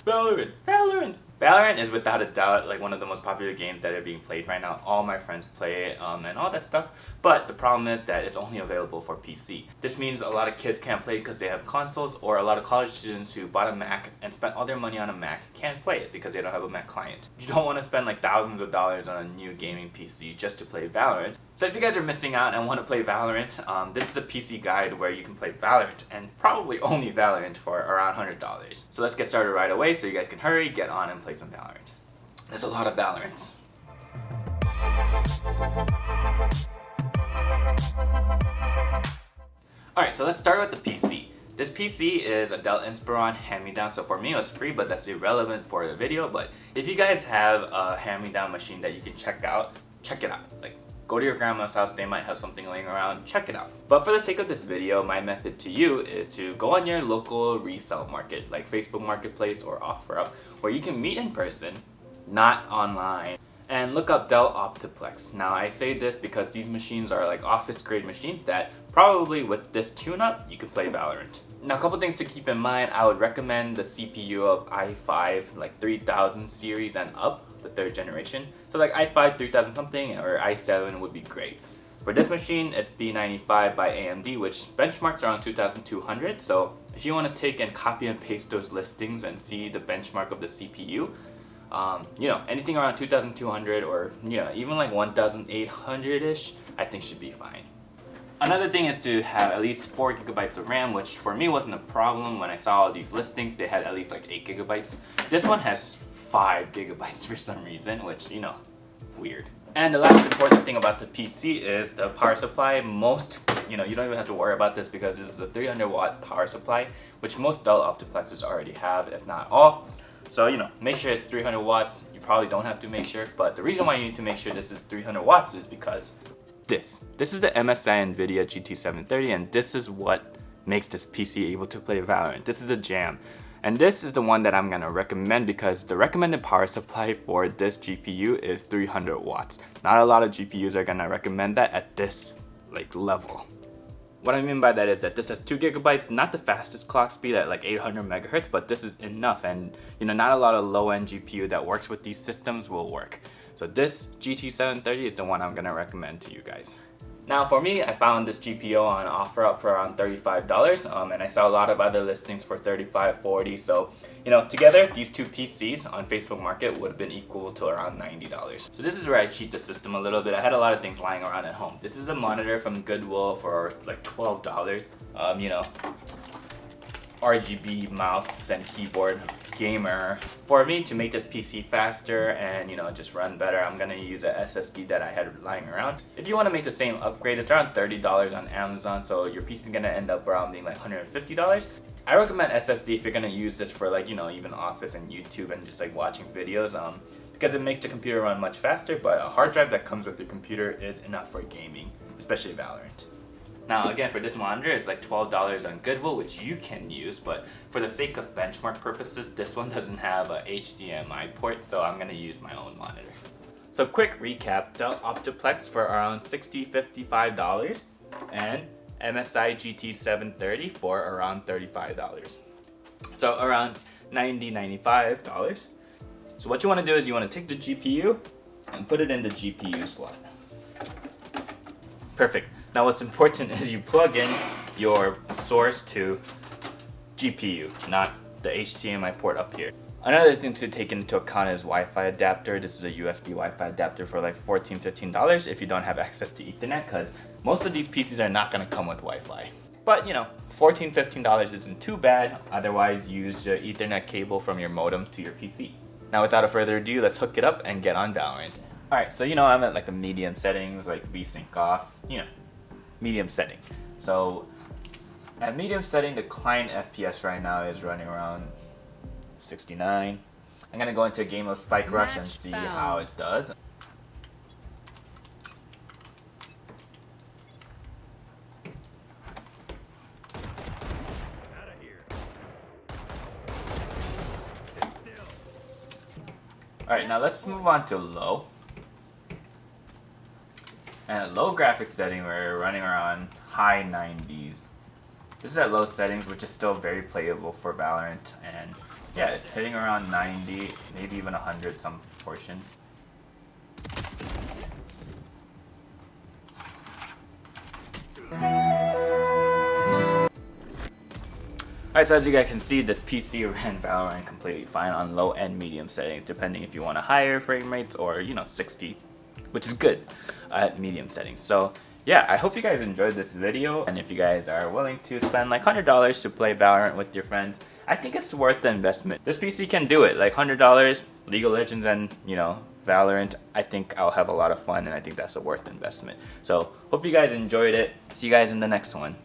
Valorant! Valorant! Valorant is without a doubt like one of the most popular games that are being played right now. All my friends play it and all that stuff. But the problem is that it's only available for PC. This means a lot of kids can't play because they have consoles, or a lot of college students who bought a Mac and spent all their money on a Mac can't play it because they don't have a Mac client. You don't want to spend like thousands of dollars on a new gaming PC just to play Valorant. So if you guys are missing out and want to play Valorant, this is a PC guide where you can play Valorant, and probably only Valorant, for around $100. So let's get started right away so you guys can hurry, get on and play some Valorant. There's a lot of Valorants. Alright, so let's start with the PC. This PC is a Dell Inspiron hand-me-down, so for me it was free, but that's irrelevant for the video. But if you guys have a hand-me-down machine that you can check it out. Like, go to your grandma's house, they might have something laying around, check it out. But for the sake of this video, my method to you is to go on your local resale market, like Facebook Marketplace or OfferUp, where you can meet in person, not online, and look up Dell Optiplex. Now I say this because these machines are like office grade machines that probably with this tune-up, you can play Valorant. Now a couple things to keep in mind, I would recommend the CPU of i5, like 3000 series and up, the 3rd generation. So like i5 3000 something or i7 would be great. For this machine, it's B95 by AMD, which benchmarks around 2200. So if you want to take and copy and paste those listings and see the benchmark of the CPU, anything around 2200 or even like 1800-ish, I think should be fine. Another thing is to have at least 4 gigabytes of RAM, which for me wasn't a problem. When I saw all these listings, they had at least like 8 gigabytes. This one has 5 gigabytes for some reason, which, weird. And the last important thing about the PC is the power supply. You don't even have to worry about this because this is a 300 watt power supply, which most Dell Optiplexes already have, if not all. So, make sure it's 300 watts. You probably don't have to make sure, but the reason why you need to make sure this is 300 watts is because this is the MSI NVIDIA GT730, and this is what makes this PC able to play Valorant. This is the jam. And this is the one that I'm gonna recommend because the recommended power supply for this GPU is 300 watts. Not a lot of GPUs are gonna recommend that at this level. What I mean by that is that this has 2 gigabytes, not the fastest clock speed at like 800 megahertz, but this is enough, and not a lot of low-end GPU that works with these systems will work. So this GT730 is the one I'm gonna recommend to you guys. Now for me, I found this GPU on OfferUp for around $35, and I saw a lot of other listings for $35, $40. So, together these two PCs on Facebook Market would have been equal to around $90. So this is where I cheat the system a little bit. I had a lot of things lying around at home. This is a monitor from Goodwill for like $12. RGB mouse and keyboard, gamer. For me to make this PC faster and just run better, I'm gonna use a SSD that I had lying around. If you want to make the same upgrade, it's around $30 on Amazon, so your PC is gonna end up around being like $150. I recommend SSD if you're gonna use this for even Office and YouTube and just watching videos, because it makes the computer run much faster. But a hard drive that comes with your computer is enough for gaming, especially Valorant. Now again, for this monitor, it's like $12 on Goodwill, which you can use, but for the sake of benchmark purposes, this one doesn't have a HDMI port, so I'm gonna use my own monitor. So quick recap, Dell Optiplex for around $55, and MSI GT730 for around $35. So around $95. So what you wanna do is you wanna take the GPU and put it in the GPU slot. Perfect. Now what's important is you plug in your source to GPU, not the HDMI port up here. Another thing to take into account is Wi-Fi adapter. This is a USB Wi-Fi adapter for like $14, $15 if you don't have access to Ethernet, because most of these PCs are not going to come with Wi-Fi. But $14, $15 isn't too bad. Otherwise, use your Ethernet cable from your modem to your PC. Now without further ado, let's hook it up and get on Valorant. Alright, so I'm at like the medium settings, like VSync off, medium setting. So at medium setting, the client FPS right now is running around 69. I'm gonna go into a game of Spike Rush and see how it does. Alright, now let's move on to low. And at low graphics setting, we're running around high 90s. This is at low settings, which is still very playable for Valorant. And yeah, it's hitting around 90, maybe even 100 some portions. Alright, so as you guys can see, this PC ran Valorant completely fine on low and medium settings, depending if you want a higher frame rates or, you know, 60, which is good at medium settings. So yeah, I hope you guys enjoyed this video, and if you guys are willing to spend like $100 to play Valorant with your friends, I think it's worth the investment. This PC can do it, like $100, League of Legends and, you know, Valorant. I think I'll have a lot of fun, and I think that's a worth investment. So hope you guys enjoyed it. See you guys in the next one.